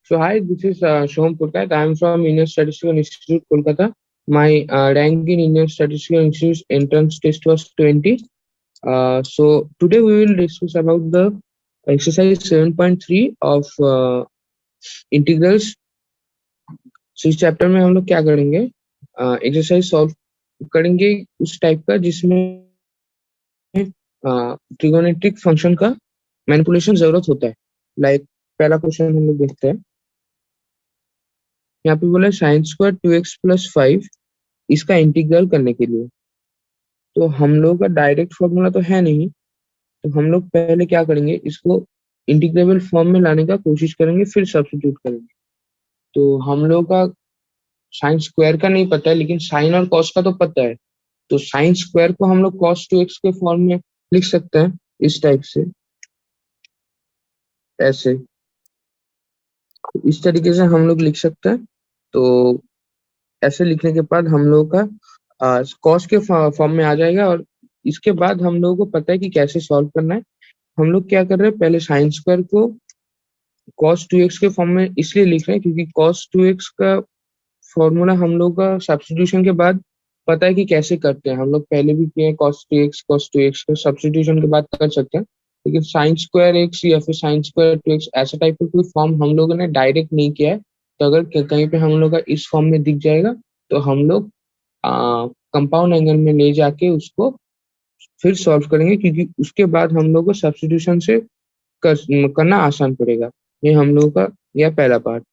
So hi, this is Shom Purkat. I am from Indian Statistical Institute, Kolkata. My rank in Indian Statistical Institute entrance test was 20. So today we will discuss about the exercise 7.3 of integrals. So इस chapter में हम लोग क्या करेंगे, exercise solve करेंगे उस type का जिसमें ट्रिगोनेट्रिक फंक्शन का मैनिपुलेशन जरूरत होता है. लाइक पहला क्वेश्चन हम लोग देखते हैं. यहाँ पे बोला साइन स्क्वायर 2x+5 इसका इंटीग्रल करने के लिए. तो हम लोग का डायरेक्ट फॉर्मूला तो है नहीं, तो हम लोग पहले क्या करेंगे, इसको इंटीग्रेबल फॉर्म में लाने का कोशिश करेंगे, फिर सब्स्टिट्यूट करेंगे. तो हम लोग का साइन स्क्वायर का नहीं पता है, लेकिन साइन और कॉस का तो पता है. तो साइन स्क्वायर को हम लोग cos 2x के फॉर्म में लिख सकते हैं इस टाइप से, ऐसे इस तरीके से हम लोग लिख सकते हैं. तो ऐसे लिखने के बाद हम लोग का कॉस के फॉर्म में आ जाएगा, और इसके बाद हम लोगों को पता है कि कैसे सॉल्व करना है. हम लोग क्या कर रहे हैं, पहले साइन स्क्वायर को cos 2x के फॉर्म में इसलिए लिख रहे हैं क्योंकि cos 2x का फॉर्मूला हम लोग का सब्स्टिट्यूशन के बाद पता है कि कैसे करते हैं. हम लोग पहले भी किए हैं cos 2x का सब्स्टिट्यूशन के बाद कर सकते हैं, लेकिन साइन स्क्वायर एक्स या फिर साइन स्क्वायर 2x ऐसा टाइप का कोई फॉर्म हम लोगों ने डायरेक्ट नहीं किया है. तो अगर कहीं पे हम लोग का इस फॉर्म में दिख जाएगा तो हम लोग कंपाउंड एंगल में ले जाके उसको फिर सॉल्व करेंगे, क्योंकि उसके बाद हम लोग को सब्स्टिट्यूशन से करना आसान पड़ेगा. ये हम लोग का यह पहला पार्ट.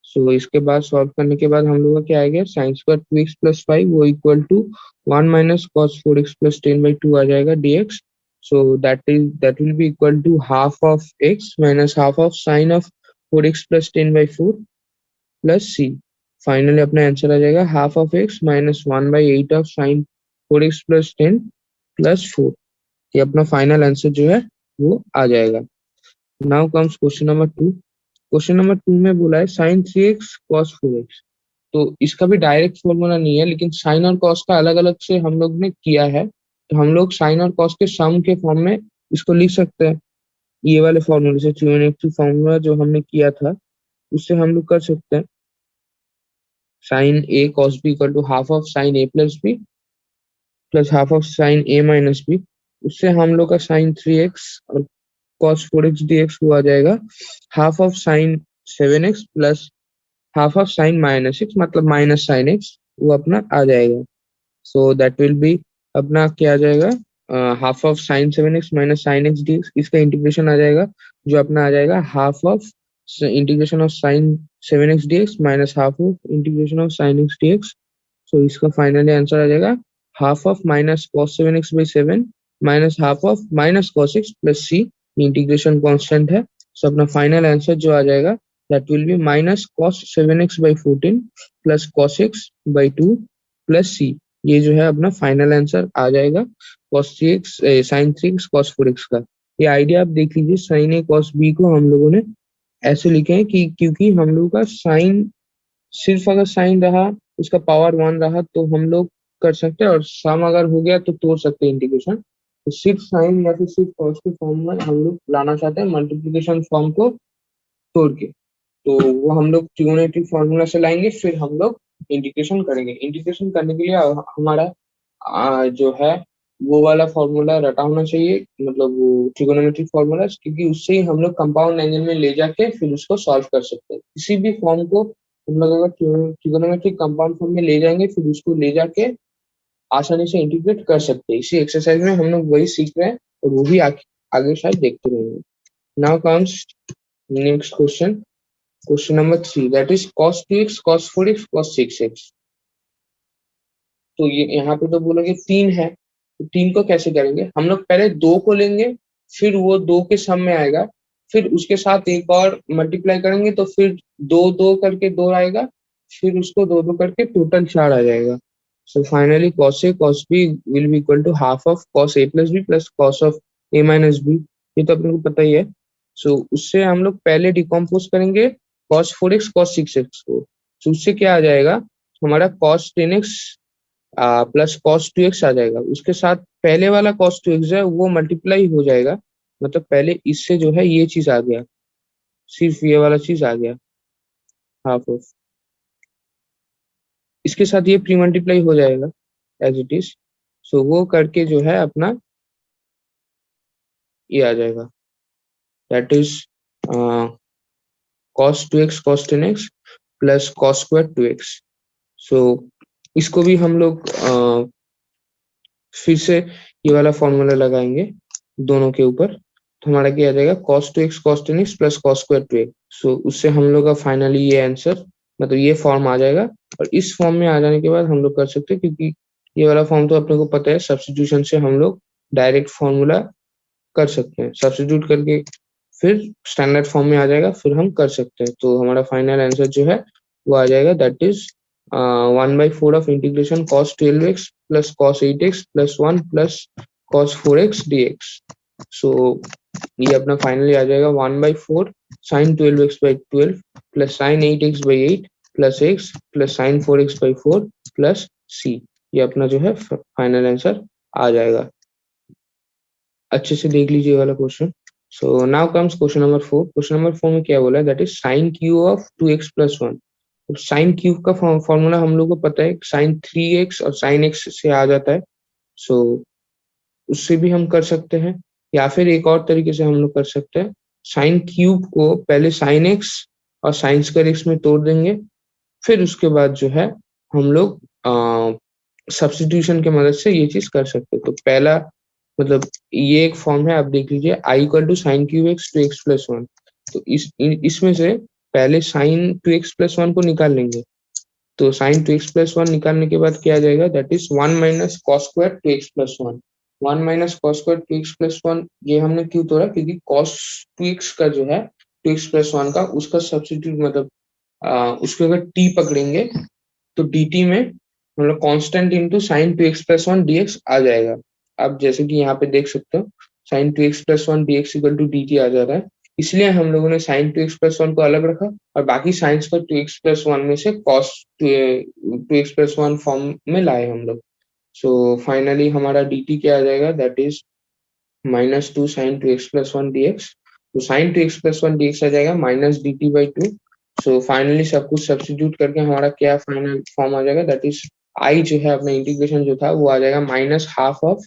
सो इसके बाद सॉल्व करने के बाद हम लोग का क्या आएगा, साइन स्क्वायर 2x+5 वो equal to 1 minus cos 4x+10/2 आ जाएगा dx. So that will be equal to half of x minus half of sine of 4x+10/4 plus c. Finally अपना आंसर आ जाएगा half of x minus 1/8 of sine 4x+10 plus 4. ये अपना final answer जो है वो आ जाएगा. Now comes question number 2. Question number 2 में बोला है साइन 3x कॉस 4x. तो इसका भी डायरेक्ट फॉर्मूला नहीं है, लेकिन साइन और कॉस का अलग अलग से हम लोग ने किया है. तो हम लोग साइन और कॉस के सम के फॉर्म में इसको लिख सकते हैं. ये वाले फॉर्मूले से, ट्रिगोनोमेट्री फॉर्मूला जो हमने किया था उससे हम लोग कर सकते हैं. Sine A cos B equal to half of sine A plus B plus half of sine A minus B. उससे हम लोग का साइन 3x और cos 4x dx वो आ जाएगा half of sine 7x plus half of sine -x, मतलब minus sine x वो अपना आ जाएगा. सो दैट विल बी अपना क्या आ जाएगा, half of sine 7x minus sine x dx. इसका इंटीग्रेशन आ जाएगा जो अपना आ जाएगा half of integration of sine 7x dx minus half of integration of sine x dx. So इसका फाइनली आंसर आ जाएगा half of minus cos 7x/7 minus half of minus cos x plus c. Integration constant है. So अपना final answer जो आ जाएगा that will be minus cos 7x/14 plus cos x/2 plus c. ये जो है अपना फाइनल आंसर आ जाएगा cos 3x sin 3x cos 4x का. ये आइडिया आप देख लीजिए, sin a cos b को हम लोगों ने ऐसे लिखे हैं कि क्योंकि हम लोगों का साइन सिर्फ अगर साइन रहा उसका पावर 1 रहा तो हम लोग कर सकते हैं, और सम अगर हो गया तो तोड़ सकते हैं इंटीग्रेशन. तो सिर्फ साइन या फिर सिर्फ कॉस के फॉर्म में हम लोग लाना चाहते हैं मल्टीप्लिकेशन फॉर्म को तोड़ के. तो वो हम लोग ट्रिगोनोमेट्रिक फॉर्मूला से लाएंगे, फिर हम लोग इंटीग्रेशन करेंगे. इंटीग्रेशन करने के लिए हमारा जो है वो वाला फॉर्मूला रटा होना चाहिए, मतलब वो ट्रिगोनोमेट्रिक फॉर्मूला, क्योंकि उससे ही हम लोग कंपाउंड एंगल में ले जाके फिर उसको सॉल्व कर सकते हैं. किसी भी फॉर्म को हम लोग अगर ट्रिगोनोमेट्रिक कंपाउंड फॉर्म में ले जाएंगे फिर उसको ले जाके आसानी से इंटीग्रेट कर सकते हैं. इसी एक्सरसाइज में हम लोग वही सीख रहे हैं और वो भी आगे शायद देखते रहेंगे. Now comes next question, question number 3, that is cos 2x cos 4x cos 6x. तो ये यहाँ पे तो बोलोगे 3 है, तो 3 को कैसे करेंगे. हम लोग पहले 2 को लेंगे, फिर वो 2 के सम में आएगा, फिर उसके साथ एक और मल्टीप्लाई करेंगे तो फिर 2 करके 2 आएगा, फिर उसको 2 करके टोटल 4 आ जाएगा. So finally cos A cos B will be equal to half of cos A plus B plus cos of A minus B. ये तो अपने को पता ही है. So उससे हम लोग पहले डिकम्पोज करेंगे cos 4x cos 6x को. So उससे क्या आ जाएगा, हमारा cos 10x plus cos 2x आ जाएगा. उसके साथ पहले वाला cos 2x है वो मल्टीप्लाई हो जाएगा, मतलब पहले इससे जो है ये चीज आ गया, सिर्फ ये वाला चीज आ गया. हाफ ऑफ, इसके साथ ये प्री मल्टीप्लाई हो जाएगा एज इट इज। सो वो करके जो है अपना ये आ जाएगा, that is cos 2x cos 10x plus cos square 2x। सो इसको भी हम लोग फिर से ये वाला फॉर्मूला लगाएंगे दोनों के ऊपर, तो हमारा क्या आ जाएगा cos 2x cos 10x plus cos square 2x। सो उससे हम लोग का फाइनली ये आंसर मतलब ये फॉर्म आ जाएगा। और इस फॉर्म में आ जाने के बाद हम लोग कर सकते हैं, क्योंकि ये वाला फॉर्म तो अपने को पता है, सब्स्टिट्यूशन से हम लोग डायरेक्ट फॉर्मूला कर सकते हैं, सब्स्टिट्यूट करके फिर स्टैंडर्ड फॉर्म में आ जाएगा, फिर हम कर सकते हैं। तो हमारा फाइनल आंसर जो है वो आ जाएगा, that is 1/4 of integration cos 12x plus cos 8x plus 1 plus cos 4x dx। सो ये अपना फाइनली आ जाएगा 1/4 sin 12x/12 plus sin 8x/8 plus x plus sin 4x/4 plus c। ये अपना जो है फाइनल आंसर आ जाएगा। अच्छे से देख लीजिए वाला क्वेश्चन। सो now comes question number 4। Question number 4 में क्या बोला है, that is sin cube of 2x plus 1। तो sin क्यूब का फॉर्मूला हम लोग को पता है, sin 3x और sin x से आ जाता है। सो उससे भी हम कर सकते हैं, या फिर एक और तरीके से हम लोग कर सकते हैं, sin क्यूब को पहले sin x और sin स्क्वायर x में तोड़ देंगे, फिर उसके बाद जो है हम लोग सब्स्टिट्यूशन की मदद से ये चीज कर सकते हैं। तो पहला मतलब ये एक फॉर्म है, आप देख लीजिए, i equal to sine cube X two X plus 1। तो इसमें से पहले साइन 2x प्लस 1 को निकाल लेंगे। तो साइन 2x प्लस 1 निकालने के बाद क्या आ जाएगा, that is 1 minus cos square 2x plus 1। 1 minus cos square 2x plus 1 ये हमने क्यों तोड़ा, क्योंकि कॉस 2x का जो है 2x प्लस 1 का उसका सब्स्टिट्यूट मतलब उसको अगर t पकड़ेंगे तो dt में मतलब constant into sin 2x plus 1 dx आ जाएगा। आप जैसे कि यहाँ पे देख सकते हो sin 2x plus 1 dx equal to dt आ जा रहा है, इसलिए हम लोगों ने sin 2x प्लस 1 को अलग रखा और बाकी साइंस को 2x प्लस 1 में से cos 2x प्लस 1 फॉर्म में लाए हम लोग। सो फाइनली हमारा dt क्या आ जाएगा, that is -2 sin 2x plus 1 dx। तो sin 2x प्लस 1 dx आ जाएगा -dt/2। सो फाइनली सब कुछ सब्स्टिट्यूट करके हमारा क्या फाइनल फॉर्म आ जाएगा, दैट इज आई जो है अपना इंटीग्रेशन जो था वो आ जाएगा -12 of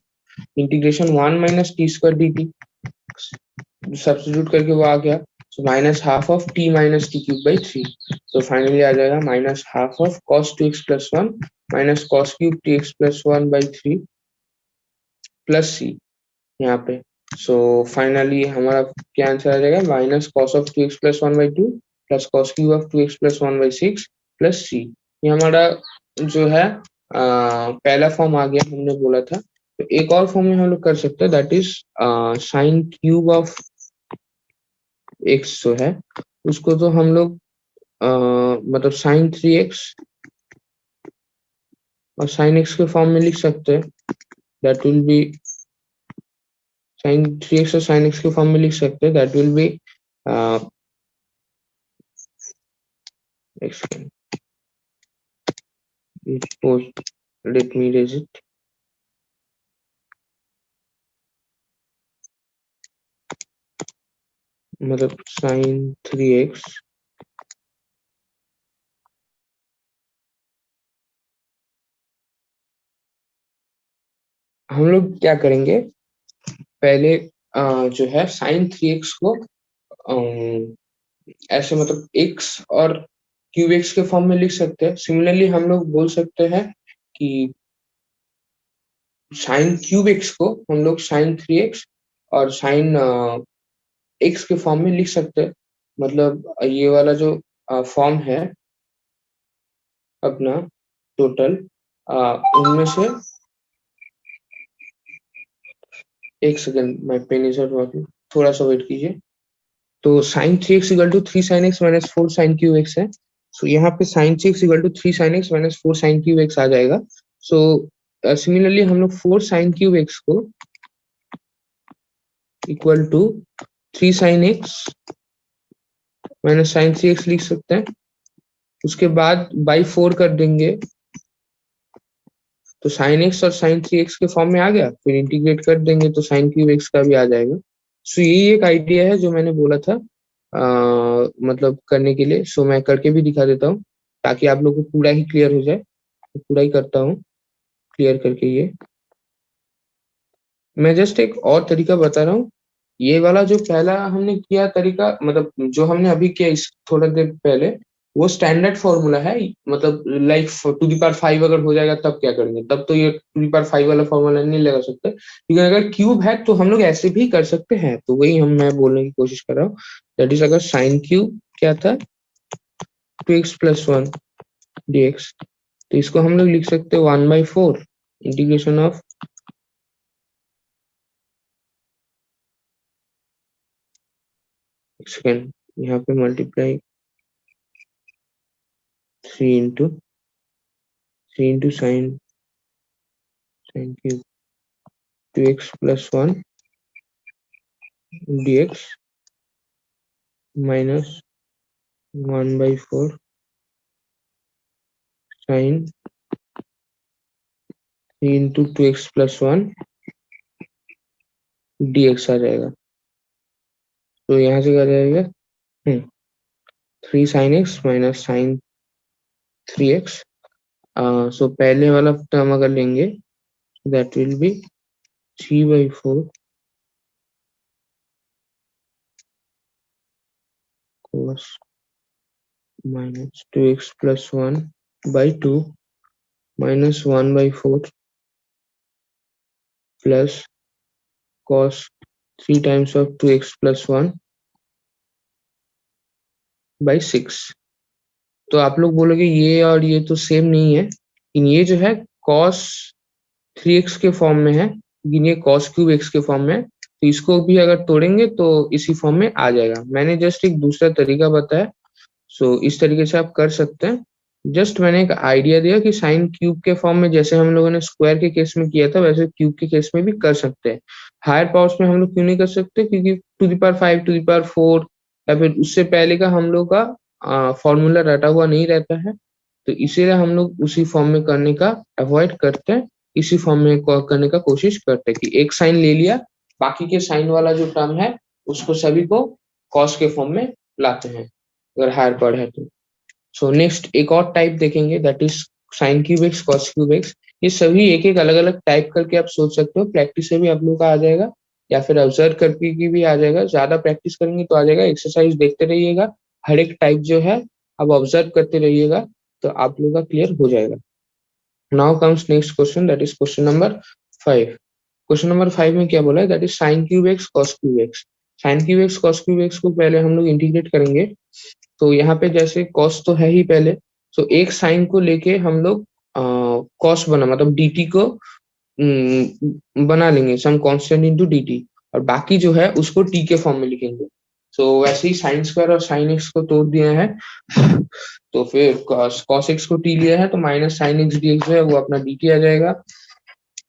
integration 1 minus T square D T, substitute करके वो आ गया। So -12 of t minus T cube by 3। So finally आ जाएगा -12 of cos 2x plus 1 minus cos cube tx प्लस 1 बाई 3 प्लस c यहाँ पे। सो फाइनली हमारा क्या आंसर आ जाएगा, minus cos of 2x plus 1 by 2 plus cos cube of 2x plus 1 by 6 plus c। ये हमारा जो है पहला फॉर्म आ गया, हमने बोला था। तो एक और फॉर्म में हम लोग कर सकते हैं, that is sine cube of x जो है उसको तो हम लोग मतलब साइन 3x और साइन x के फॉर्म में लिख सकते हैं, that will B sign 3x और साइन x के फॉर्म में लिख सकते हैं, that will B let me erase it। मतलब साइन 3x हम लोग क्या करेंगे, पहले जो है साइन 3x को ऐसे मतलब x और क्यूब x के फॉर्म में लिख सकते हैं। सिमिलरली हम लोग बोल सकते हैं कि साइन क्यूब x को हम लोग साइन 3x और साइन x के फॉर्म में लिख सकते हैं। मतलब ये वाला जो फॉर्म है अपना टोटल उनमें से एक सेकंड, मैं पेन इज थोड़ा सा वेट कीजिए। तो sine 3x equal to 3 sine x minus 4 sine cube x है। सो यहाँ पे sine 3x equal to 3 sine x minus 4 sine cube x आ जाएगा। सो सिमिलरली हम लोग 4 साइन क्यूब x को equal to 3 sine x minus sine 3x लिख सकते हैं। उसके बाद बाई 4 कर देंगे तो साइन x और साइन 3x के फॉर्म में आ गया, फिर इंटीग्रेट कर देंगे तो साइन क्यूब x का भी आ जाएगा। सो यही एक आइडिया है जो मैंने बोला था मतलब करने के लिए। सो मैं करके भी दिखा देता हूँ ताकि आप लोग को पूरा ही क्लियर हो जाए। तो पूरा ही करता हूँ क्लियर करके ये। मैं जस्ट एक और तरीका बता रहा हूँ। ये वाला जो पहला हमने किया तरीका, मतलब जो हमने अभी किया इस थोड़ा देर पहले, वो स्टैंडर्ड फॉर्मूला है। मतलब लाइक टू दी पावर 5 अगर हो जाएगा तब क्या करेंगे, तब तो ये टू दी पावर 5 वाला फॉर्मूला नहीं लगा सकते, लेकिन अगर क्यूब है तो हम लोग ऐसे भी कर सकते हैं। तो वही मैं बोलने की कोशिश कर रहा हूँ। दैट इज, अगर साइन क्यूब क्या था, 2x+1 dx, तो इसको हम लोग लिख सकते हैं 1/4 इंटीग्रेशन ऑफ, सेकेंड यहाँ पे multiply 3 into sin cube 2x+1 dx minus 1/4 sin 3 into 2x+1 dx आ जाएगा। तो यहाँ से क्या जाएगा, 3 sin x minus sin 3x। सो पहले वाला टर्म अगर लेंगे, that will B 3/4 cos minus 2x+1 by 2 minus 1/4 plus cos 3 times of 2x+1 by 6। तो आप लोग बोलोगे ये और ये तो सेम नहीं है, लेकिन ये जो है cos 3x के फॉर्म में है, लेकिन ये cos क्यूब x के फॉर्म में है। तो इसको भी अगर तोड़ेंगे तो इसी फॉर्म में आ जाएगा। मैंने जस्ट एक दूसरा तरीका बताया। सो इस तरीके से आप कर सकते हैं। जस्ट मैंने एक आइडिया दिया कि साइन क्यूब के फॉर्म में जैसे हम लोगों ने स्क्वायर के केस में किया था, वैसे क्यूब के केस में भी कर सकते हैं। हायर पावर्स में हम लोग क्यों नहीं कर सकते, क्योंकि to the power 5, to the power 4 या फिर उससे पहले का हम लोग का फॉर्मूला रटा हुआ नहीं रहता है। तो इसीलिए हम लोग उसी फॉर्म में करने का अवॉइड करते हैं, इसी फॉर्म में करने का कोशिश करते हैं कि एक साइन ले लिया, बाकी के साइन वाला जो टर्म है उसको सभी को कॉस के फॉर्म में लाते हैं अगर हायर पावर है तो। सो नेक्स्ट एक और टाइप देखेंगे, that is sign cube x cos cube x. ये सभी एक एक अलग अलग टाइप करके आप सोच सकते हो। प्रैक्टिस से भी आप लोग का आ जाएगा या फिर ऑब्जर्व करके की भी आ जाएगा। ज्यादा प्रैक्टिस करेंगे तो आ जाएगा। एक्सरसाइज देखते रहिएगा, हर एक टाइप जो है आप ऑब्जर्व करते रहिएगा तो आप लोग का क्लियर हो जाएगा। Now comes next question, that is question number 5। Question number 5 में क्या बोला है, that is sign cube x cos cube x. Sign cube x cos cube x को पहले हम लोग इंटीग्रेट करेंगे। तो यहाँ पे जैसे कॉस तो है ही पहले, तो एक साइन को लेके हम लोग कॉस बना, मतलब dt को बना लेंगे सम कांस्टेंट इनटू dt, और बाकी जो है उसको t के फॉर्म में लिखेंगे। सो वैसे ही साइन स्क्वायर और साइन एक्स को तोड़ दिया है, तो फिर cos x को t लिया है तो माइनस साइन एक्स dx जो है वो अपना dt आ जाएगा।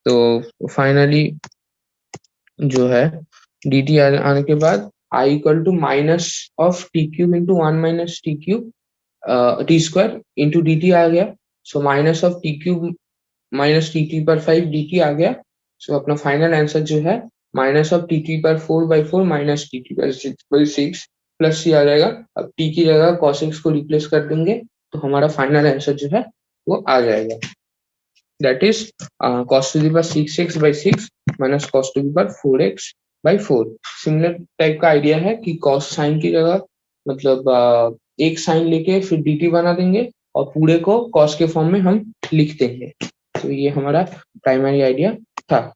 तो फाइनली जो है dt आने के बाद i equal to minus of T cube into 1 minus T cube T square into D T आ गया। So minus of T cube minus T T पर 5 डी टी आ गया। सो अपना फाइनल आंसर जो है माइनस ऑफ टी टी पर 4/4 minus T T पर 6/6 प्लस सी आ जाएगा। अब टी की जगह cos x को रिप्लेस कर देंगे तो हमारा फाइनल आंसर जो है वो आ जाएगा। That is cos to the power 6x/6 minus cos to the power 4x/4। Similar type का आइडिया है कि cos साइन की जगह मतलब एक साइन लेके फिर dt बना देंगे और पूरे को cos के फॉर्म में हम लिख देंगे। तो ये हमारा प्राइमरी आइडिया था।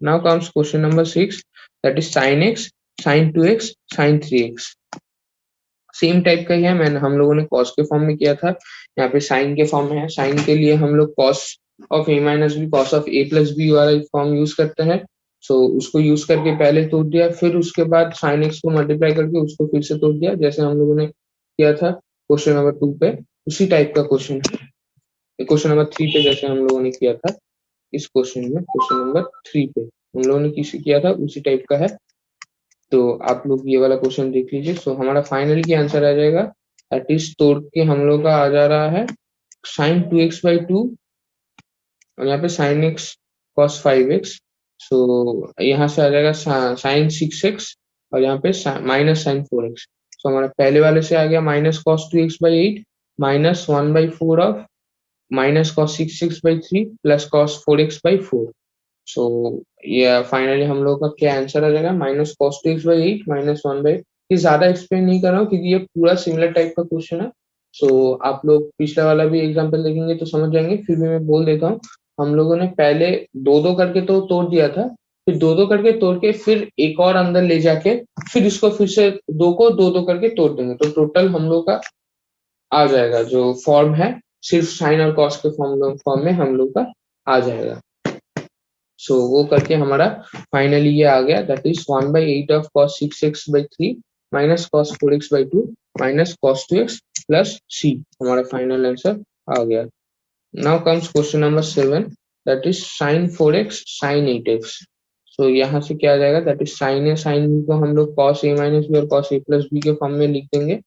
Now comes question number 6, that is sin x sin 2x sin 3x। Same type का ही है, मैंने हम लोगों ने cos के फॉर्म में किया था, यहाँ पे sin के फॉर्म में है। sin के लिए हम लोग cos of a minus B cos of a plus B वाला फॉर्म यूज करते हैं। सो उसको यूज करके पहले तोड़ दिया, फिर उसके बाद sin x को मल्टीप्लाई करके उसको फिर से तोड़ दिया, जैसे हम लोगों ने किया था क्वेश्चन नंबर 2 पे। उसी टाइप का क्वेश्चन है क्वेश्चन नंबर 3 पे, जैसे हम लोगों ने किया था इस क्वेश्चन में। क्वेश्चन नंबर 3 पे हम लोगों ने किसी किया था उसी टाइप का है। तो आप लोग ये वाला क्वेश्चन देख लीजिए। सो हमारा फाइनल की आंसर आ जाएगा, दैट इज तोड़ के हम लोग का आ जा रहा है साइन 2x/2 और यहाँ पे साइन x cos 5x। सो यहाँ से आ जाएगा साइन 6x और यहाँ पे माइनस साइन 4x। तो हमारा पहले वाले से आ गया minus cos 2x/8 minus 1/4 of minus cos 6x/3 plus cos 4x/4। सो ये फाइनली हम लोग का क्या आंसर आ जाएगा, माइनस कॉस 2x/8 माइनस 1/, ये ज्यादा एक्सप्लेन नहीं कर रहा हूँ क्योंकि ये पूरा सिमिलर टाइप का क्वेश्चन है। सो आप लोग पिछला वाला भी एग्जांपल देखेंगे तो समझ जाएंगे, फिर भी मैं बोल देता हूँ। हम लोगों ने पहले दो दो करके तो तोड़ दिया था, फिर दो दो करके तोड़ के फिर एक और अंदर ले जाके फिर इसको फिर से दो को दो दो करके तोड़ देंगे, तो टोटल हम लोग का आ जाएगा जो फॉर्म है, सिर्फ साइन और कॉस के फॉर्म में हम लोग का आ जाएगा। सो वो करके हमारा फाइनली ये आ गया, that is 1/8 of cos 6x/3 minus cos 4x/2 minus cos 2x plus c, हमारा फाइनल आंसर आ गया। Now comes question number 7, that is sin 4x sin 8x। सो यहाँ से क्या आ जाएगा, that is sin a sin b को हम लोग cos a माइनस b और cos a प्लस b के फॉर्म में लिख देंगे।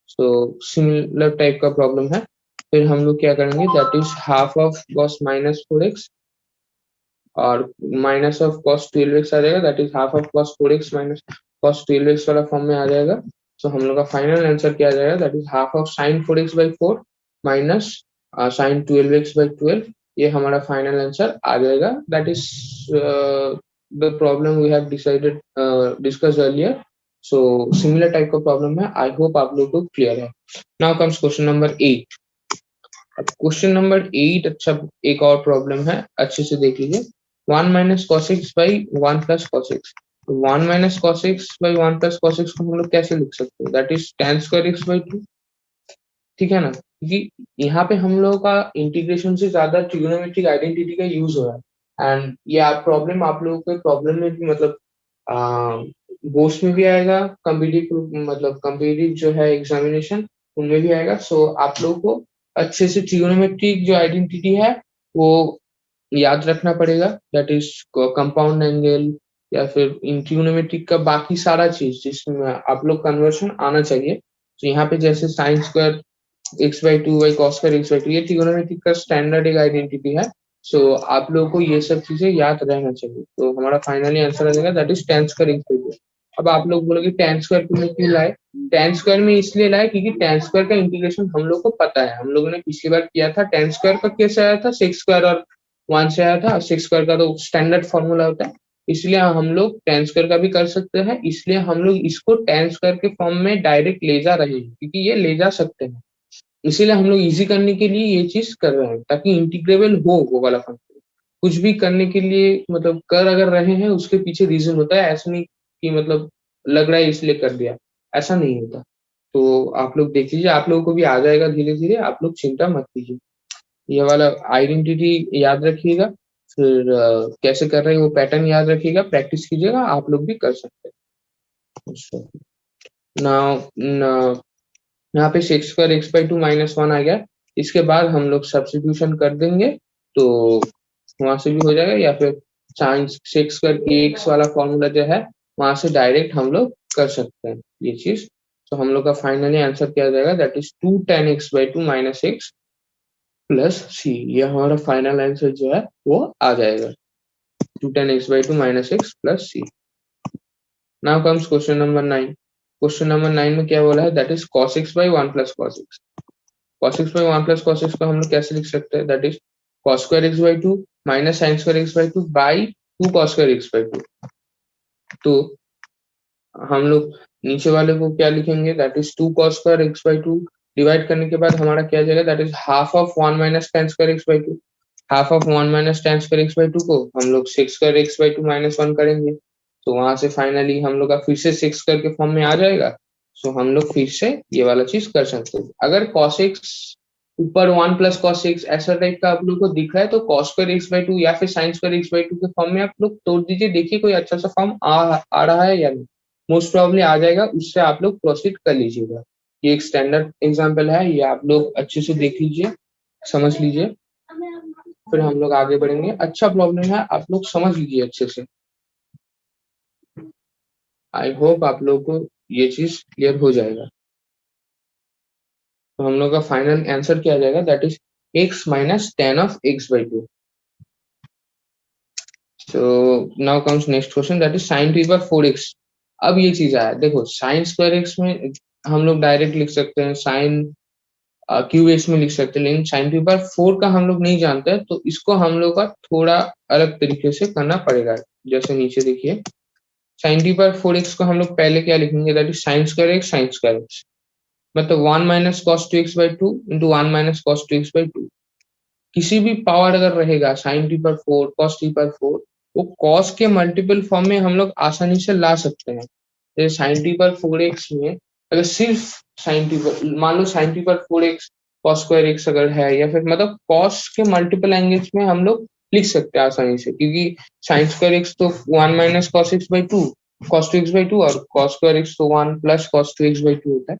सो सिमिलर टाइप का प्रॉब्लम है। फिर हम लोग क्या करेंगे, that is half of cos minus 4x और माइनस ऑफ cos 12x आ जाएगा, that is half of cos 4x minus cos 12x वाला फॉर्म में आ जाएगा। सो हम लोग का फाइनल आंसर क्या आ जाएगा, that is half of sin 4x/4 minus sin 12x/12। ये हमारा फाइनल आंसर आ जाएगा। That is the problem we have decided discuss earlier. So similar type का प्रॉब्लम है, आई होप आप लोग को क्लियर है। Now comes question number 8। अब क्वेश्चन नंबर 8 अच्छा एक और प्रॉब्लम है, अच्छे से देख लीजिए। 1 minus cos x by 1 plus cos x। 1 minus cos x by 1 plus cos x को हम लोग कैसे लिख सकते हैं, that is tan square x by 2। ठीक है ना, क्योंकि यहाँ पे हम लोगों का इंटीग्रेशन से ज्यादा ट्रिग्नोमेट्रिक आइडेंटिटी का यूज हो रहा है। एंड ये आप प्रॉब्लम आप लोगों के प्रॉब्लम में भी मतलब बोर्ड्स में भी आएगा, कम्पिटिटिव मतलब कम्पिटिटिव जो है एग्जामिनेशन उनमें भी आएगा। सो आप लोगों को अच्छे से ट्रिग्नोमेट्रिक जो आइडेंटिटी है वो याद रखना पड़ेगा, दैट इज कंपाउंड एंगल या फिर इन ट्रिग्नोमेट्रिक का बाकी सारा चीज जिसमें आप लोग कन्वर्शन आना चाहिए। तो यहाँ पे जैसे sine square x/2 by cos square x/2 ये ट्रिग्नोमेट्रिक का स्टैंडर्ड एक आइडेंटिटी है। सो आप लोगों को ये सब चीजें याद रहना चाहिए। तो हमारा फाइनली आंसर आ जाएगा, that is tan square x/2। अब आप लोग बोलोगे tan स्क्वायर क्यों लाए, tan स्क्वायर में इसलिए लाए क्योंकि tan स्क्वायर का इंटीग्रेशन हम लोग को पता है, हम लोगों ने पिछली बार किया था। tan स्क्वायर का कैसे आया था, सेक्स स्क्वायर और 1 से आया था। सेक्स स्क्वायर का तो स्टैंडर्ड फॉर्मूला होता है, इसलिए हम लोग tan स्क्वायर का भी कर सकते हैं। इसलिए हम लोग इसको tan स्क्वायर के फॉर्म में डायरेक्ट ले जा रहे हैं क्योंकि ये ले जा सकते हैं। इसीलिए हम लोग इजी करने के लिए ये चीज कर रहे हैं ताकि इंटीग्रेबल हो वो वाला फंक्शन। कुछ भी करने के लिए मतलब कर अगर रहे हैं उसके पीछे रीजन होता है, ऐसा नहीं कि मतलब लग रहा है इसलिए कर दिया, ऐसा नहीं होता। तो आप लोग देख लीजिए, आप लोगों को भी आ जाएगा धीरे धीरे, आप लोग चिंता मत कीजिए। ये वाला आइडेंटिटी याद रखिएगा, फिर कैसे कर रहे हैं वो पैटर्न याद रखिएगा, प्रैक्टिस कीजिएगा, आप लोग भी कर सकते हैं। नाउ यहाँ पे सेक्स स्क्वायर x/2 माइनस 1 आ गया। इसके बाद हम लोग सब्स्टिट्यूशन कर देंगे तो वहां से भी हो जाएगा, या फिर साइन सेक्स स्क्वायर kx वाला फॉर्मूला जो है वहां से डायरेक्ट हम लोग कर सकते हैं ये चीज। तो हम लोग का फाइनली आंसर क्या आ जाएगा, that is 2 tan x/2 minus x plus c। ये हमारा फाइनल आंसर जो है वो आ जाएगा, 2 tan x/2 minus x plus c। Now comes question number 9। Question number 9 में क्या बोला है, that is cos x by 1 plus cos x। cos x by 1 plus cos x को हम लोग कैसे लिख सकते हैं, that is cos square x/2 minus sin square x/2 by 2 cos square x/2। तो हम लोग नीचे वाले को क्या लिखेंगे, that is 2 cos square x/2 divide करने के बाद हमारा क्या जाएगा, that is half of 1 minus tan square x/2। Half of 1 minus tan square x/2 को हम लोग sec स्क्वायर x/2 माइनस 1 करेंगे। तो वहां से फाइनली हम लोग का फिर से sec स्क्वायर के फॉर्म में आ जाएगा। सो हम लोग फिर से ये वाला चीज कर सकते हैं। अगर cos x ऊपर 1 प्लस cos x ऐसा टाइप का आप लोग को दिख रहा है तो cos स्क्वायर x/2 या फिर sin स्क्वायर x/2 के फॉर्म में आप लोग तोड़ दीजिए, देखिए कोई अच्छा सा फॉर्म आ रहा है या नहीं। मोस्ट प्रॉब्ली आ जाएगा, उससे आप लोग प्रोसीड कर लीजिएगा। ये एक स्टैंडर्ड एग्जाम्पल है, ये आप लोग अच्छे से देख लीजिए, समझ लीजिए, फिर हम लोग आगे बढ़ेंगे। अच्छा प्रॉब्लम है, आप लोग समझ लीजिए अच्छे से। आई होप आप लोग को ये चीज क्लियर हो जाएगा। तो हम लोग का फाइनल आंसर क्या आ जाएगा, that is x minus tan of x/2। So now comes next question, that is sin to the power 4x। अब ये चीज आया, देखो साइन स्क्वायर एक्स में हम लोग डायरेक्ट लिख सकते हैं, साइन क्यूब एक्स में लिख सकते हैं, लेकिन साइन टू पावर 4 का हम लोग नहीं जानते हैं, तो इसको हम लोग का थोड़ा अलग तरीके से करना पड़ेगा। जैसे नीचे देखिए, साइन टू पावर 4x को हम लोग पहले क्या लिखेंगे, that is sine square x, sign square x मतलब 1 minus cos two x by two into 1 minus cos two x by two. किसी भी पावर अगर रहेगा साइन टी पर 4, कॉस टी पर 4, वो कॉस के मल्टीपल फॉर्म में हम लोग आसानी से ला सकते हैं। जैसे साइन टी पर 4x में अगर सिर्फ साइन टी पर, मान लो साइन टी पर 4x कॉस स्क्वायर एक्स अगर है, या फिर मतलब कॉस के मल्टीपल एंगल्स में हम लोग लिख सकते हैं आसानी से, क्योंकि साइन स्क्वायर एक्स तो 1 minus cos X by two, cos two x by two, और कॉस स्क्वायर एक्स तो 1 plus cos two x by two होता है।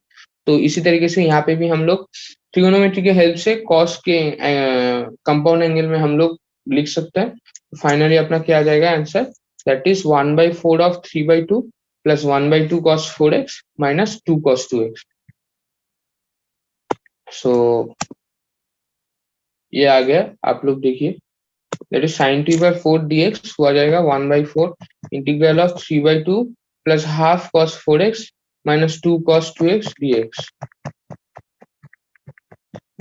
तो इसी तरीके से यहाँ पे भी हम लोग ट्रिगोनोमेट्री के हेल्प से कॉस के कंपाउंड एंगल में हम लोग लिख सकते हैं। फाइनली अपना क्या आ जाएगा answer, that is 1/4 of 3/2 plus 1/2 cos 4x minus 2 cos 2x। सो ये आ गया, आप लोग देखिए, that is sine T by 4 dx हुआ जाएगा 1/4 integral of 3/2 plus half cos 4x minus 2 cos 2x dx।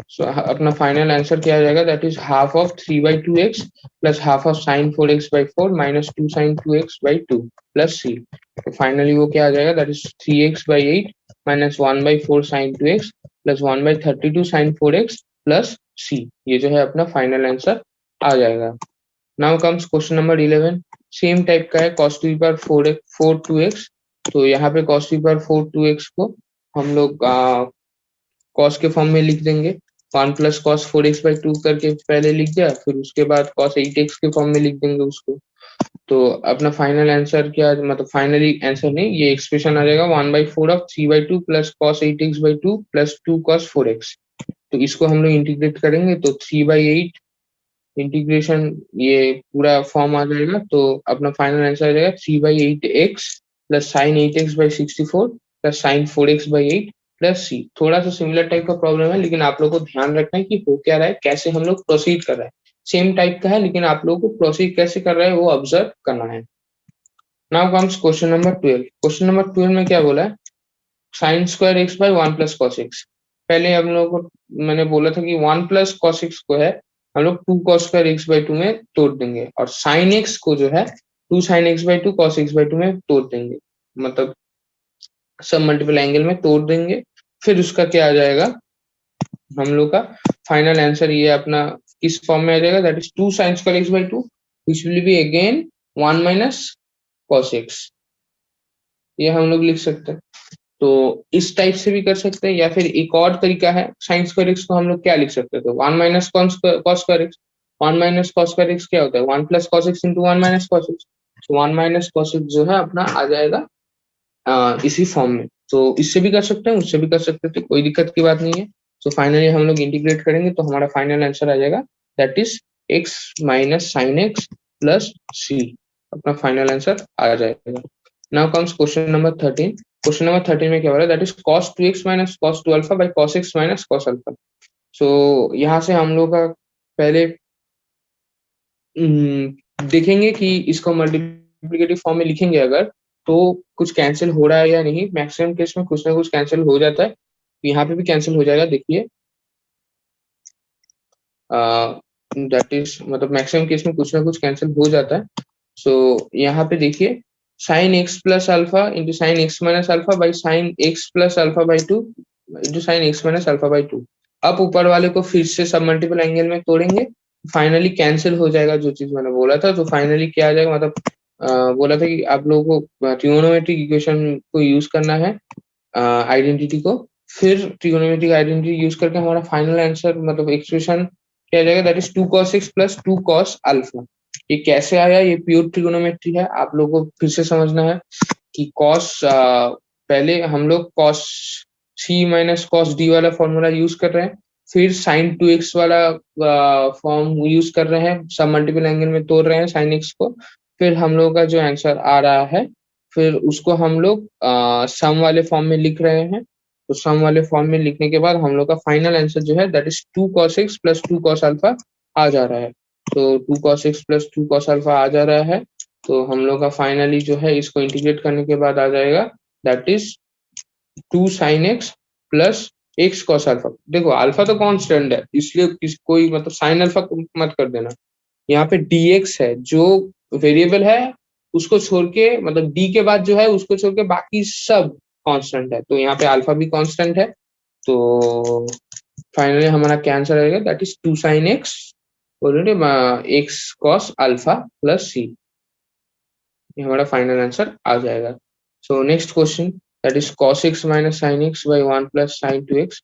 So अपना फाइनल आंसर क्या आ जाएगा, that is half of 3/2x plus half of sine 4x/4 minus 2 sine 2x/2 plus c। तो finally वो क्या आ जाएगा, that is 3x/8 minus 1/4 sine 2x plus 1/32 sine 4x plus c। ये जो है अपना फाइनल आंसर आ जाएगा। Now comes question number 11। Same type का है, cos टू पावर 4 2x। तो यहाँ पे cos टू पावर 4 2x को हम लोग cos के फॉर्म में लिख देंगे, 1 प्लस कॉस 4x/2 करके पहले लिख दिया, फिर उसके बाद cos 8x के फॉर्म में लिख देंगे उसको। तो अपना फाइनल आंसर क्या, मतलब फाइनली आंसर नहीं, ये एक्सप्रेशन आ जाएगा 1/4 of 3/2 plus cos 8x/2 plus 2 cos 4x। तो इसको हम लोग इंटीग्रेट करेंगे तो 3/8 इंटीग्रेशन ये पूरा फॉर्म आ जाएगा। तो अपना फाइनल आंसर आ जाएगा 3/8x plus sine 8x/64 plus sine 4x/8 plus C. थोड़ा सा सिमिलर टाइप का प्रॉब्लम है, लेकिन आप लोगों को ध्यान रखना है कि हो क्या रहा है, कैसे हम लोग प्रोसीड कर रहे हैं। सेम टाइप का है, लेकिन आप लोगों को प्रोसीड कैसे कर रहे हैं वो ऑब्जर्व करना है। Now comes question number 12। Question number 12 में क्या बोला है, sign square x by 1 plus cos x. पहले हम लोग को मैंने बोला था कि 1 प्लस कॉस एक्स को है हम लोग 2 कॉस स्क्वायर एक्स बाई 2 में तोड़ देंगे, और साइन एक्स को जो है 2 sign X by 2 cos X by 2 में तोड़ देंगे, मतलब सब मल्टीपल एंगल में तोड़ देंगे। फिर उसका क्या आ जाएगा, हम लोग का फाइनल आंसर ये अपना किस फॉर्म में आ जाएगा, that is 2 sign square x by 2 which will be again 1 minus cos x. ये हम लोग लिख सकते हैं। तो इस टाइप से भी कर सकते हैं, या फिर एक और तरीका है, साइन स्क्वायर एक्स को हम लोग क्या लिख सकते हैं, तो 1 minus cos square x. 1 minus cos square x क्या होता है, 1 plus cos x into 1 minus cos x. तो 1 माइनस कॉस एक्स जो है अपना आ जाएगा इसी फॉर्म में। तो इससे भी कर सकते हैं, उससे भी कर सकते थे, कोई दिक्कत की बात नहीं है। तो फाइनली हम लोग इंटीग्रेट करेंगे तो हमारा फाइनल आंसर आ जाएगा, that is X minus sine X plus C. अपना फाइनल आंसर आ जाएगा। Now comes question number 13। Question number 13 में क्या हो रहा है, that is cos 2x minus cos 2 alpha by cos x minus cos alpha. So यहाँ से हम लोग का पहले देखेंगे कि इसको मल्टीप्लिकेटिव फॉर्म में लिखेंगे अगर, तो कुछ कैंसिल हो रहा है या नहीं। मैक्सिमम केस में कुछ ना कुछ कैंसिल हो जाता है, तो यहाँ पे भी कैंसिल हो जाएगा, देखिए दैट इज मतलब मैक्सिमम केस में कुछ ना कुछ कैंसिल हो जाता है। सो यहाँ पे देखिए, sign X plus alpha into sine x minus alpha by sine X plus alpha by 2 into sine x minus alpha by 2। अब ऊपर वाले को फिर से सब मल्टीपल एंगल में तोड़ेंगे, फाइनली कैंसिल हो जाएगा जो चीज मैंने बोला था। तो फाइनली क्या आ जाएगा, मतलब बोला था कि आप लोगों को ट्रिगोनोमेट्रिक इक्वेशन को यूज करना है, आइडेंटिटी को। फिर ट्रिगोनोमेट्रिक आइडेंटिटी यूज करके हमारा फाइनल आंसर मतलब एक्सप्रेशन क्या आ जाएगा, that is 2 cos x plus 2 cos alpha. ये कैसे आया, ये प्योर ट्रिगोनोमेट्री है, आप लोगों को फिर से समझना है कि cos पहले हम लोग cos c minus cos d वाला फॉर्मूला यूज कर रहे हैं, फिर sin 2x वाला फॉर्म यूज कर रहे हैं, सब मल्टीपल एंगल में तोड़ रहे हैं sin x को। फिर हम लोग का जो आंसर आ रहा है, फिर उसको हम लोग सम वाले फॉर्म में लिख रहे हैं। तो सम वाले फॉर्म में लिखने के बाद हम लोग का फाइनल आंसर जो है, that is 2 cos x plus 2 cos alpha आ जा रहा है। तो 2 cos x plus 2 cos alpha आ जा रहा है। तो हम लोग का फाइनली जो है इसको इंटीग्रेट करने के बाद आ जाएगा that is 2 sin x plus x cos alpha. देखो अल्फा तो कांस्टेंट है, इसलिए कोई मतलब sin अल्फा मत कर देना। यहाँ पे dx है जो वेरिएबल है, उसको छोड़ के मतलब d के बाद जो है उसको छोड़ के बाकी सब कांस्टेंट है, तो यहाँ पे अल्फा भी कांस्टेंट है। तो फाइनली हमारा क्या आंसर आएगा that is 2 sin x x cos alpha plus c। ये हमारा फाइनल आंसर आ जाएगा। सो next question that is cos x minus sin x by 1 plus sin 2x।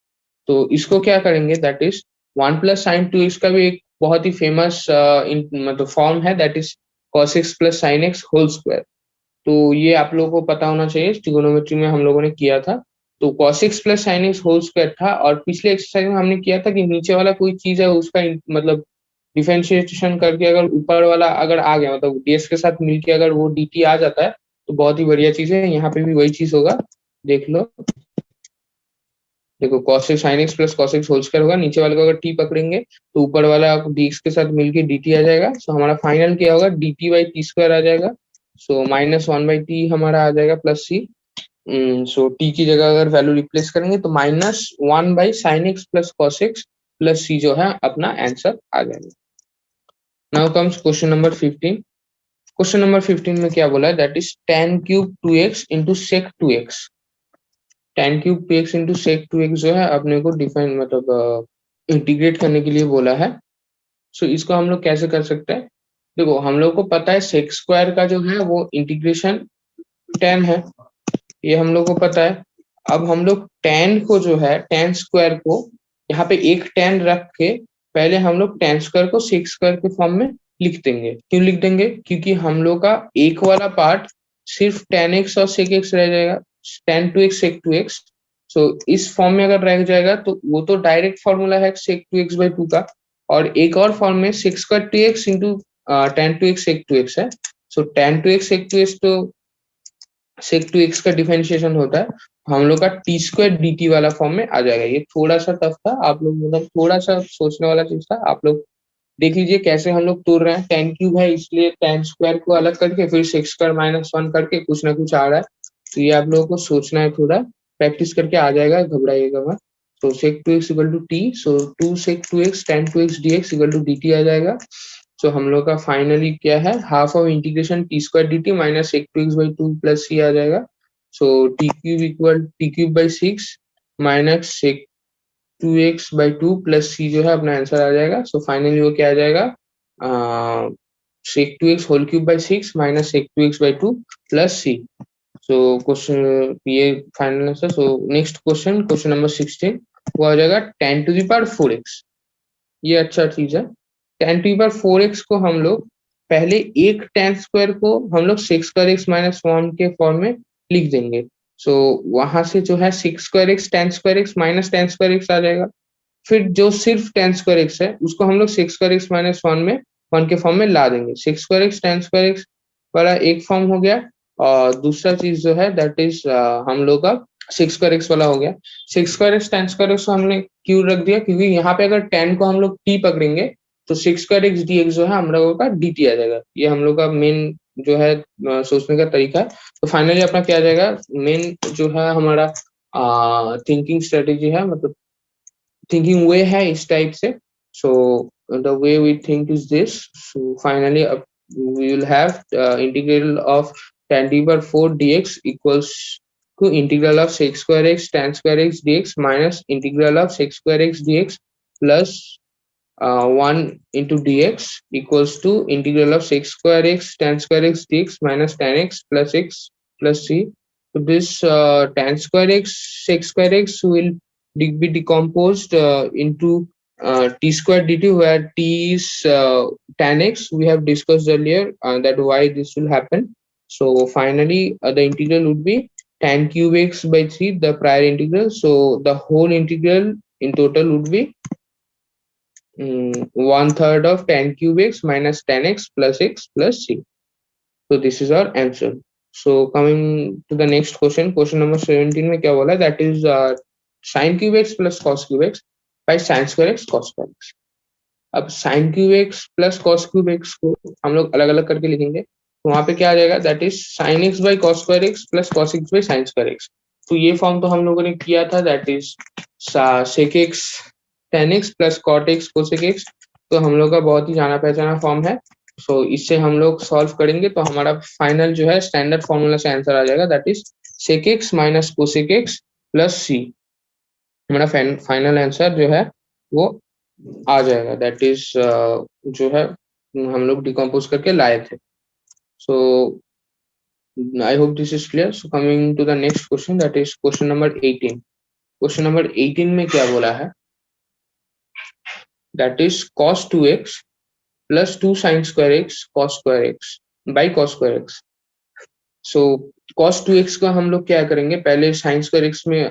तो इसको क्या करेंगे that is 1 plus sin 2x का भी एक बहुत ही फेमस मतलब फॉर्म है that is cos x plus sin x whole square. तो ये आप लोगों को पता होना चाहिए, ट्रिगोनोमेट्री में हम लोगों ने किया था। तो cos x plus sin x whole square था, और पिछले एक्सरसाइज में हमने किया था कि नीचे वाला कोई चीज है उसका मतलब डिफरेंशिएशन करके अगर ऊपर वाला अगर आ गया मतलब डीएक्स के साथ मिलके अगर वो dt आ जाता है तो बहुत ही बढ़िया चीज है। यहाँ पे भी वही चीज होगा, देख लो। देखो cos x sin x plus cos x whole square होगा, नीचे वाले को अगर t पकड़ेंगे तो ऊपर वाला dx के साथ मिलके dt आ जाएगा। सो हमारा फाइनल क्या होगा dt बाई टी स्क्वायर आ जाएगा। सो माइनस 1 बाई टी हमारा आ जाएगा प्लस सी। सो टी की जगह अगर वैल्यू रिप्लेस करेंगे तो minus 1 by sine X plus cos X plus सी जो है अपना आंसर आ जाएगा। Now comes question number 15। Question number 15 में क्या बोला है that is tan cube 2x into sec 2x। tan cube 2x into sec 2x जो है अपने को डिफाइन मतलब इंटीग्रेट करने के लिए बोला है। सो इसको हम लोग कैसे कर सकते हैं, देखो हम लोग को पता है सेक स्क्वायर का जो है वो इंटीग्रेशन tan है, ये हम लोग को पता है। अब हम लोग tan को जो है tan स्क्वायर को यहाँ पे एक tan रख के पहले हम लोग tan स्क्वायर को सेक स्क्वायर के फॉर्म में लिख देंगे। क्यों लिख देंगे, क्योंकि हम लोग का एक वाला पार्ट सिर्फ tan x और sec x रह जाएगा, tan 2x sec 2x। सो इस फॉर्म में अगर रह जाएगा तो वो तो डायरेक्ट फॉर्मूला है sec 2x बाई 2 का, और एक और फॉर्म में sec square 2x into tan 2x sec 2x है। सो tan 2x sec 2x तो सेक टू एक्स का डिफरेंशिएशन होता है, हम लोग का टी स्क्वायर डी टी वाला फॉर्म में आ जाएगा। ये थोड़ा सा टफ था, आप लोग मतलब थोड़ा सा सोचने वाला चीज था। आप लोग देख लीजिए कैसे हम लोग तोड़ रहे हैं, टेन क्यूब है इसलिए टेन स्क्वायर को अलग करके फिर सेक्स स्क्वायर माइनस 1 करके कुछ ना कुछ आ रहा है। तो ये आप लोगों को सोचना है, थोड़ा प्रैक्टिस करके आ जाएगा, घबराइएगा मत। तो sec two x equal to t, so two sec two x tan two x d x equal to d T आ जाएगा। सो हम लोग का फाइनली क्या है half of integration t square D t minus sec two x by 2 plus c आ जाएगा। So t cube equal t cube by 6 minus sec 2x by 2 plus सी जो है अपना आंसर आ जाएगा। सो फाइनली वो क्या आ जाएगा sec 2x whole cube by 6 minus sec 2x by 2 plus c. So question ये final answer. So next question, question number 16 वो आ जाएगा tan to the power 4x। ये अच्छा चीज है। tan to the power 4x को हम लोग पहले एक tan स्क्वायर को हम लोग सेक स्क्वायर एक्स माइनस 1 के फॉर्म में लिख देंगे। सो वहां से जो है six square x tan square x minus tan square x आ जाएगा। फिर जो सिर्फ टेन स्क्वायर एक्स है उसको हम लोग सिक्स स्क्वायर एक्स माइनस 1 में 1 के फॉर्म में ला देंगे। Six square x tan square x वाला एक फॉर्म हो गया, और दूसरा चीज जो है दैट इज हम लोग का सिक्स स्क्वायर एक्स वाला हो गया। Six square x tan square x को हमने क्यों रख दिया, क्योंकि यहाँ पे अगर टेन को हम लोग टी पकड़ेंगे तो six square x d x जो है हम लोगों का डी टी आ जाएगा। ये हम लोग का मेन जो है सोचने का तरीका है। तो फाइनली अपना क्या आ जाएगा, मेन जो है हमारा थिंकिंग स्ट्रेटेजी है, मतलब थिंकिंग वे है इस टाइप से। So the way we think is this. So finally we will have integral of tan d power 4 dx equals to integral of sec square x tan square x dx minus integral of sec square x dx plus 1 into dx equals to integral of sec square x tan square x dx minus tan x plus c. So this tan square x sec square x will be decomposed into t square dt, where t is tan x. We have discussed earlier that why this will happen. So finally the integral would be tan cube x by 3, the prior integral. So the whole integral in total would be 1/3 of tan cube x minus tan x plus c. So this is our answer. So coming to the next question, question number 17 में क्या बोला, that is sin cube x plus cos cube x by sin square x cos square x। अब sin cube x plus cos cube x को हम लोग अलग अलग करके लिखेंगे। तो वहां पे क्या आ जाएगा, that is sine X by cos square x plus cos X by sine square X. तो ये फॉर्म तो हम लोगों ने किया था, that is sec X tan X plus cot X cosec X. तो हम लोग का बहुत ही जाना पहचाना फॉर्म है। सो इससे हम लोग सॉल्व करेंगे तो हमारा फाइनल जो है स्टैंडर्ड फॉर्मूला से आंसर आ जाएगा, that is sec x minus cosec x plus c. हमारा फाइनल आंसर जो है वो आ जाएगा, दैट इज जो है हम लोग डिकम्पोज करके लाए थे। So I hope this is clear. So coming to the next question, that is question number 18। Question number 18 में क्या बोला है, that is cos 2x plus 2 sin square x cos square x by cos square x. So cos 2x का हम लोग क्या करेंगे, पहले sin स्क्वायर एक्स में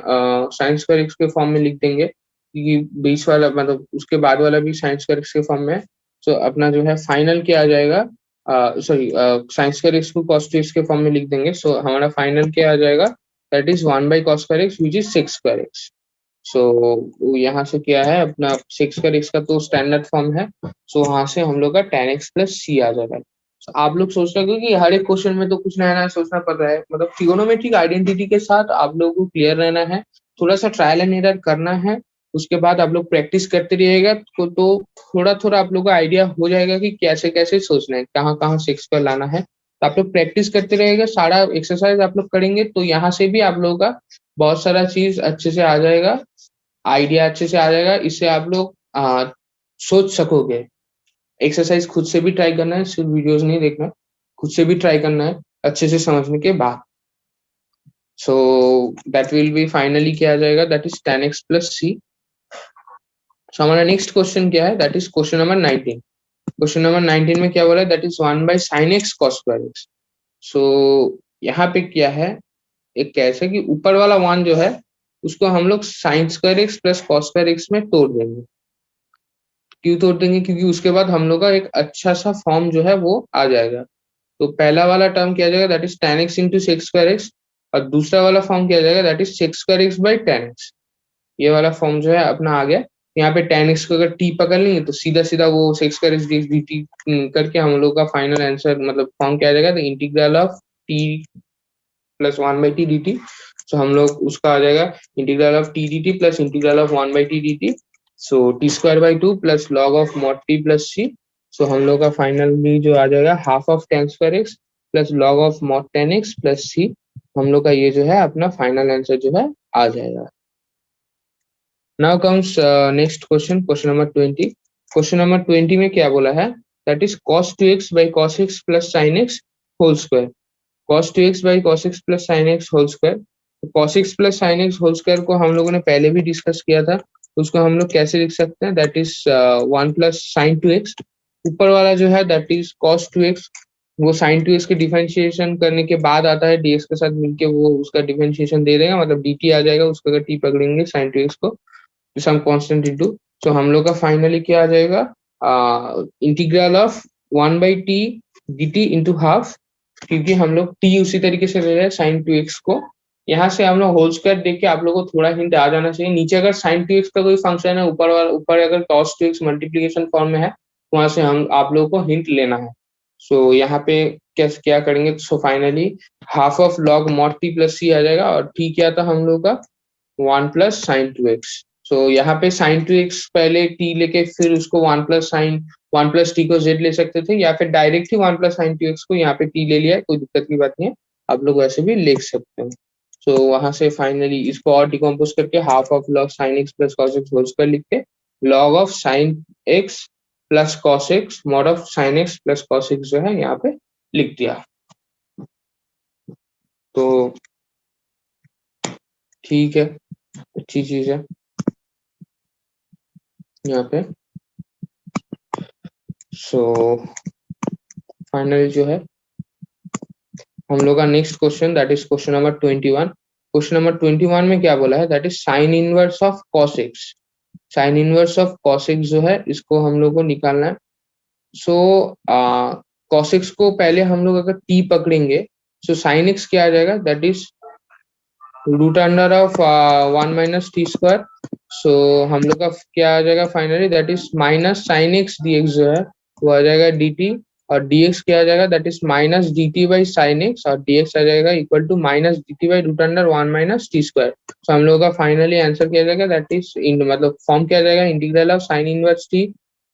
sin स्क्वायर एक्स के फॉर्म में लिख देंगे, क्योंकि बीच वाला मतलब उसके बाद वाला भी sin स्क्वायर एक्स के फॉर्म में है। सो अपना जो है फाइनल क्या आ जाएगा, सॉरी sin स्क्वायर एक्स को cos 2x के फॉर्म में लिख देंगे। सो हमारा फाइनल क्या आ जाएगा, that is 1 by cos square x which is sec square x. So यहाँ से क्या है अपना sec स्क्वायर एक्स का तो स्टैंडर्ड फॉर्म है। सो वहां से हम लोग का tan x प्लस सी आ जाएगा। आप लोग सोच रहे हो कि हर एक क्वेश्चन में तो कुछ नया नया सोचना पड़ रहा है, मतलब ट्रिगोनोमेट्रिक आइडेंटिटी के साथ आप लोगों को क्लियर रहना है, थोड़ा सा ट्रायल एंड एरर करना है। उसके बाद आप लोग प्रैक्टिस करते रहिएगा तो थोड़ा थोड़ा आप लोग को आइडिया हो जाएगा कि कैसे कैसे सोचना है, कहाँ कहाँ सिक्स पर लाना है। तो आप लोग प्रैक्टिस करते रहिएगा, सारा एक्सरसाइज आप लोग करेंगे तो यहाँ से भी आप लोगों का बहुत सारा चीज अच्छे से आ जाएगा, आइडिया अच्छे से आ जाएगा। इससे आप लोग सोच सकोगे। एक्सरसाइज खुद से भी ट्राई करना है, सिर्फ वीडियोस नहीं देखना, खुद से भी ट्राई करना है अच्छे से समझने के बाद। So that will be finally क्या आ जाएगा, that is tan x plus c. So हमारा नेक्स्ट क्वेश्चन क्या है, that is question number 19। Question number 19 में क्या बोला है, that is 1 by sine x cos square x. So यहाँ पे क्या है, एक कैसे कि ऊपर वाला वन जो है उसको हम लोग sign square x plus cos square x में तोड़ देंगे। क्यों तोड़ देंगे, क्योंकि उसके बाद हम लोग का एक अच्छा सा फॉर्म जो है वो आ जाएगा। तो पहला वाला टर्म क्या जाएगा, that is tan x into sex square x, और दूसरा वाला फॉर्म क्या जाएगा, that is sex square x by tan x। ये वाला फॉर्म जो है अपना आ गया। यहाँ पे tan x को अगर t पकड़ लेंगे तो सीधा सीधा वो sex square x D T करके हम लोग का फाइनल आंसर मतलब फॉर्म क्या आ जाएगा, the integral of t plus 1 by t d t. So हम लोग उसका आ जाएगा integral of t d t plus integral of 1 by t d t. So t square by 2 plus log of mod t plus c. So हम लोग का finally जो आ जाएगा half of tan square x plus log of mod tan x plus c. हम लोग का ये जो है अपना फाइनल आंसर जो है आ जाएगा। Now comes next question, question number 20। Question number 20 में क्या बोला है, that is cos 2x by cos x plus sin x whole square. cos 2x by cos x plus sin x whole square. तो cos x plus sin x whole square को हम लोगों ने पहले भी डिस्कस किया था, तो उसको हम लोग कैसे लिख सकते हैं, that is 1 plus sign 2x। ऊपर वाला जो है दैट इज cos 2x, वो sin 2x के डिफरेंशिएशन करने के बाद आता है dx के साथ मिलके वो उसका डिफरेंशिएशन दे देगा, मतलब dt आ जाएगा उसको अगर t पकड़ेंगे sin 2x को सम कांस्टेंट इनटू। सो हम लोग का फाइनली क्या आ जाएगा, integral of 1 by t d T into half, क्योंकि हम लोग टी उसी तरीके से ले रहे हैं साइन 2x को। यहाँ से हम लोग होल स्क्वायर देख के आप लोगों को थोड़ा हिंट आ जाना चाहिए। नीचे अगर साइन 2x का कोई फंक्शन है, ऊपर वाला ऊपर अगर cos 2x मल्टीप्लीकेशन फॉर्म में है, वहां से हम आप लोगों को हिंट लेना है। सो यहाँ पे कैसे क्या करेंगे, so finally half of log mod t plus c आ जाएगा, और टी क्या था हम लोग का 1 प्लस साइन 2x। सो यहाँ पे साइन 2x पहले t लेके फिर उसको 1 प्लस साइन 1 प्लस टी को z ले सकते थे, या फिर डायरेक्ट ही 1 प्लस साइन 2x को यहाँ पे t ले लिया है, कोई दिक्कत की बात नहीं है, आप लोग वैसे भी लिख सकते हैं। सो वहां से फाइनली इसको और डिकम्पोज करके half of log sine X plus cos x whole square लिख के log of sine X plus cos X mod of sine X plus cos X जो है यहाँ पे लिख दिया। तो ठीक है, अच्छी चीज है यहाँ पे। सो फाइनली जो है हम लोग का next question, that is question number 21। Question number 21 में क्या बोला है, that is sine inverse of cos x. Sine inverse of cos X जो है इसको हम लोग को निकालना है। सो कॉस एक्स को पहले हम लोग अगर t पकड़ेंगे, सो साइन एक्स क्या आ जाएगा, that is root under of 1 minus T square. So हम लोग का क्या आ जाएगा finally, that is minus sine x d x जो है वो आ जाएगा dt और dx क्या आ जाएगा, that is minus dt by sine X, और dx आ जाएगा equal to minus dt by root under 1 minus T square. तो हम लोगों का फाइनली आंसर क्या आ जाएगा, दैट इज मतलब फॉर्म क्या आ जाएगा, integral of sine inverse t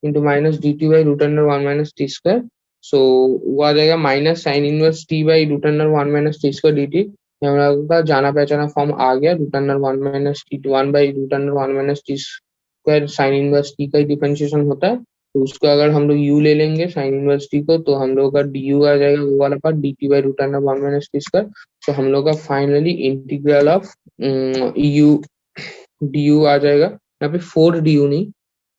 into minus dt by root under 1 minus T square. So वो आ जाएगा minus sine inverse t by root under 1 minus T square dt। हम लोगों का जाना पहचाना फॉर्म आ गया, root under 1 minus t 1 by root under 1 minus T square sine inverse t का डिफरेंशिएशन होता है। तो उसको अगर हम लोग u ले लेंगे साइन इनवर्स टी को, तो हम लोग का du आ जाएगा वो वाला part dt by root under 1 minus T square. तो हम लोग का finally integral of u du आ जाएगा, यहाँ पे 4du नहीं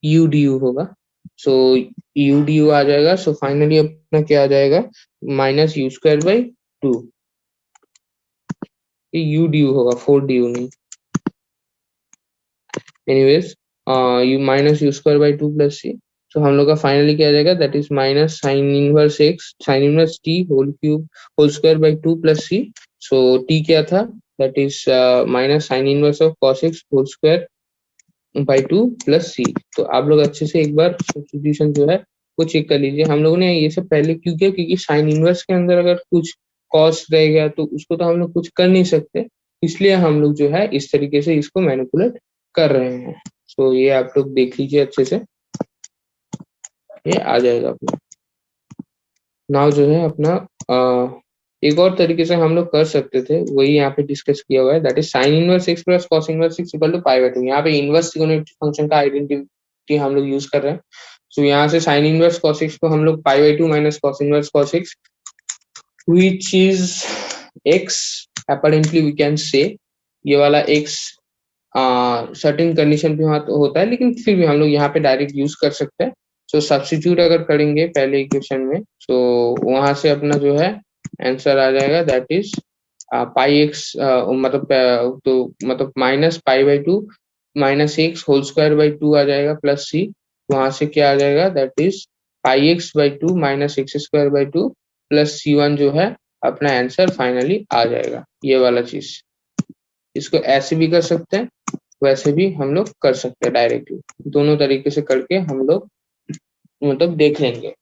u du होगा। सो u du आ जाएगा। सो फाइनली अपना क्या आ जाएगा, minus u square by 2, u du होगा 4du नहीं। Anyways u minus u square by 2 plus c. तो हम लोग का फाइनली क्या आ जाएगा, that is minus sine inverse x sine inverse t whole cube whole square by 2 plus c. So t क्या था, that is minus sine inverse of cos x whole square by 2 plus c. तो आप लोग अच्छे से एक बार substitution जो है वो चेक कर लीजिए। हम लोगों ने ये सब पहले क्यों किया, क्योंकि साइन इनवर्स के अंदर अगर कुछ कॉस रह गया तो उसको तो हम लोग कुछ कर नहीं सकते, इसलिए हम लोग जो है इस तरीके से इसको मैनिपुलेट कर रहे हैं। सो ये आप लोग देख लीजिए अच्छे से, ये आ जाएगा अपना। नाउ जो है अपना एक और तरीके से हम लोग कर सकते थे, वही यहाँ पे डिस्कस किया हुआ है, that is sine inverse X plus cos inverse X equal to pi by 2। यहाँ पे इनवर्स ट्रिगोनोमेट्रिक फंक्शन का आइडेंटिटी हम लोग यूज कर रहे हैं। सो यहाँ से साइन इनवर्स कॉस एक्स को हम लोग pi by 2 minus cos inverse cos X which is X apparently we can say, ये वाला एक्स सर्टेन कंडीशन पे होता है, लेकिन फिर भी हम लोग यहाँ पे डायरेक्ट यूज कर सकते हैं। सो सब्स्टिट्यूट अगर करेंगे पहले इक्वेशन में, तो वहां से अपना जो है आंसर आ जाएगा, दैट इज पाई एक्स मतलब minus pi by 2 minus X whole square by 2 आ जाएगा प्लस सी। वहां से क्या आ जाएगा, that is pi X by 2 minus X square by 2 plus C1 जो है अपना आंसर फाइनली आ जाएगा, ये वाला चीज। इसको ऐसे भी कर सकते हैं, वैसे भी हम लोग कर सकते हैं डायरेक्टली, दोनों तरीके से करके हम लोग मतलब देख लेंगे।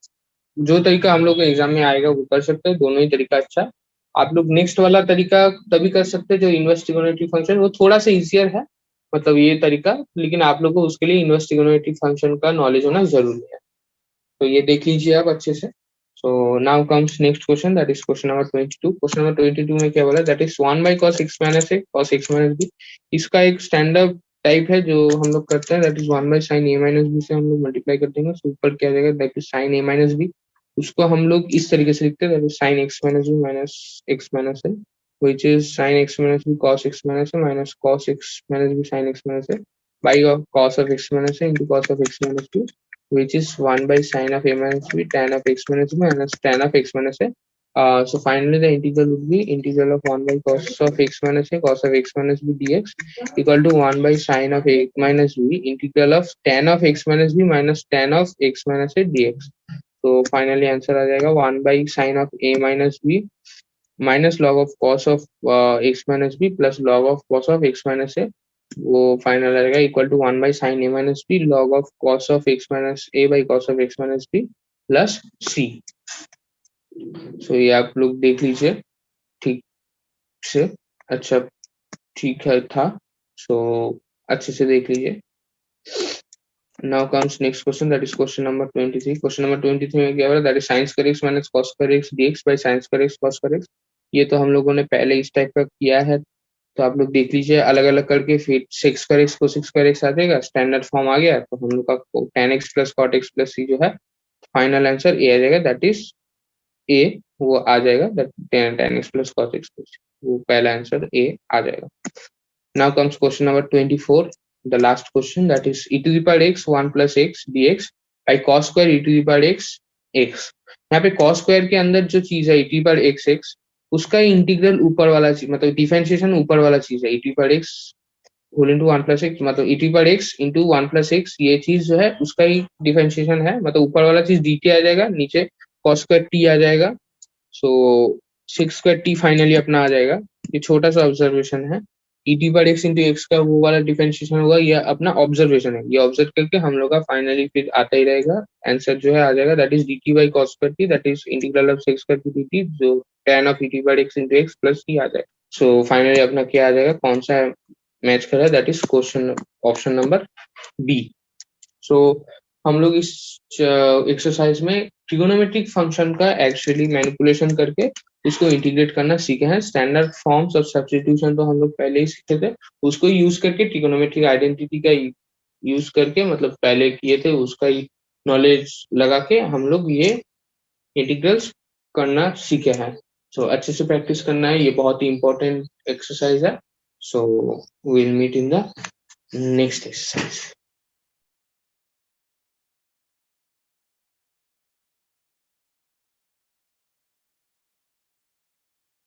जो तरीका हम लोग के एग्जाम में आएगा वो कर सकते हैं, दोनों ही तरीका अच्छा है। आप लोग नेक्स्ट वाला तरीका तभी कर सकते हैं जो इनवर्स ट्रिगोनोमेट्रिक फंक्शन, वो थोड़ा सा इजियर है मतलब ये तरीका, लेकिन आप लोग को उसके लिए इनवर्स ट्रिगोनोमेट्रिक फंक्शन का नॉलेज होना जरूरी है। तो ये देख लीजिए आप अच्छे से। So now comes next question, that is question number 22। Question number 22 में क्या बोला, that is 1 by cos x minus A cos x minus B. इसका एक स्टैंडर्ड टाइप है जो हम लोग करते हैं, that is 1 by sine A minus B से हम लोग मल्टीप्लाई कर देंगे। सो ऊपर क्या जाएगा, that is sine A minus B. उसको हम लोग इस तरीके से लिखते हैं, that is sine x minus B minus x minus A which is sine x minus B cos x minus A minus cos x minus B sine x minus A by cos of x minus A into cos of x minus B which is 1 by sine of a minus b tan of x minus b minus tan of x minus a. So finally the integral would be integral of 1 by cos of x minus a cos of x minus b dx equal to 1 by sine of a minus b integral of tan of x minus b minus tan of x minus a dx. So finally answer आ जाएगा 1 by sine of a minus b minus log of cos of x minus b plus log of cos of x minus a, वो final आएगा equal to 1 by sine A minus b log of cos of x minus A by cos of x minus b plus c. So ये आप लोग देख लीजिए ठीक से, अच्छा ठीक है था। सो अच्छे से देख लीजिए। Now comes next question, that is question number 23। Question number 23 में क्या हो रहा है, that is sine square x minus cos square x dx by sine square x cos square x. ये तो हम लोगों ने पहले इस टाइप का किया है, तो आप लोग देख लीजिए अलग अलग करके, फिर सिक्स स्क्वायर एक्स को सिक्स स्क्वायर एक्स आ जाएगा, स्टैंडर्ड फॉर्म आ गया। तो हम लोग का tan x plus cot x plus सी जो है फाइनल आंसर ए आ जाएगा, दैट इज ए वो आ जाएगा, tan x plus cot x plus वो पहला आंसर ए आ जाएगा। Now comes question number 24, the last question, that is e to the power x 1 plus x dx by cos square e to the power x x। यहाँ पे cos square के अंदर जो चीज है e to the power x x, उसका integral ऊपर वाला चीज मतलब डिफरेंशिएशन ऊपर वाला चीज है, e to the power x whole into 1 plus x मतलब e to the power x into 1 plus x, ये चीज जो है उसका ही डिफरेंशिएशन है, मतलब ऊपर वाला चीज dt आ जाएगा, नीचे cos स्क्वायर t आ जाएगा। सो 6 स्क्वायर t फाइनली अपना आ जाएगा। ये छोटा सा ऑब्जर्वेशन है, ईटी पर एक्स इंटू एक्स का वो वाला डिफरेंशिएशन होगा, ये अपना ऑब्जर्वेशन है, ये ऑब्जर्व करके हम लोग का फाइनली फिर आता ही रहेगा आंसर जो है आ जाएगा, that is dt by cos square t, that is integral of sec square t dt, जो tan ऑफ ईटी पर x into x plus t आ जाएगा। सो फाइनली अपना क्या आ जाएगा, कौन सा मैच कर रहा है, that is question option number b. So हम लोग इस एक्सरसाइज में ट्रिगोनोमेट्रिक फंक्शन का एक्चुअली मैनिपुलेशन करके उसको इंटीग्रेट करना सीखे हैं। स्टैंडर्ड फॉर्म्स ऑफ सब्स्टिट्यूशन तो हम लोग पहले ही सीखे थे, उसको यूज करके ट्रिगोनोमेट्रिक आइडेंटिटी का यूज करके मतलब पहले किए थे, उसका नॉलेज लगा के हम लोग ये इंटीग्रल्स करना सीखे हैं। सो अच्छे से प्रैक्टिस करना है, ये बहुत ही इंपॉर्टेंट एक्सरसाइज है। So will meet in the next exercise.